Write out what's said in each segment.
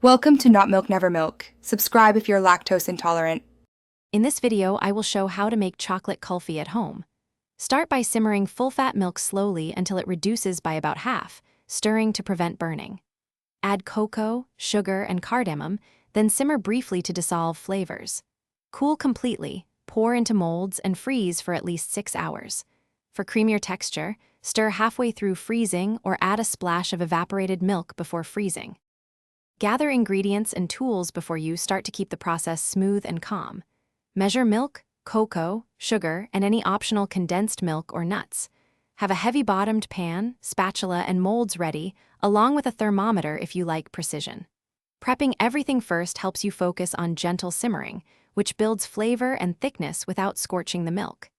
Welcome to Not Milk Never Milk. Subscribe if you're lactose intolerant. In this video, I will show how to make chocolate kulfi at home. Start by simmering full-fat milk slowly until it reduces by about half, stirring to prevent burning. Add cocoa, sugar, and cardamom, then simmer briefly to dissolve flavors. Cool completely, pour into molds, and freeze for at least 6 hours. For creamier texture, stir halfway through freezing or add a splash of evaporated milk before freezing. Gather ingredients and tools before you start to keep the process smooth and calm. Measure milk, cocoa, sugar, and any optional condensed milk or nuts. Have a heavy-bottomed pan, spatula, and molds ready, along with a thermometer if you like precision. Prepping everything first helps you focus on gentle simmering, which builds flavor and thickness without scorching the milk.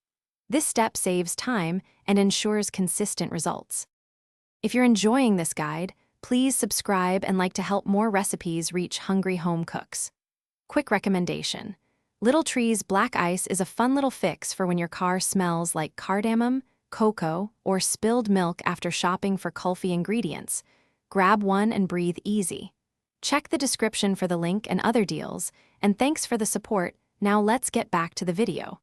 This step saves time and ensures consistent results. If you're enjoying this guide, please subscribe and like to help more recipes reach hungry home cooks. Quick recommendation. Little Tree's Black Ice is a fun little fix for when your car smells like cardamom, cocoa, or spilled milk after shopping for kulfi ingredients. Grab one and breathe easy. Check the description for the link and other deals, and thanks for the support. Now let's get back to the video.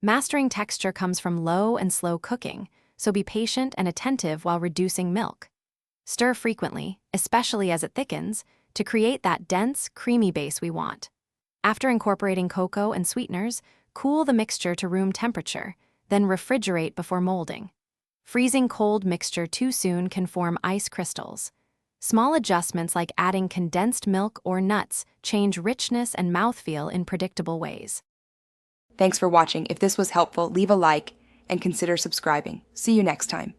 Mastering texture comes from low and slow cooking, so be patient and attentive while reducing milk. Stir frequently, especially as it thickens, to create that dense, creamy base we want. After incorporating cocoa and sweeteners, cool the mixture to room temperature, then refrigerate before molding. Freezing cold mixture too soon can form ice crystals. Small adjustments like adding condensed milk or nuts change richness and mouthfeel in predictable ways. Thanks for watching. If this was helpful, leave a like and consider subscribing. See you next time.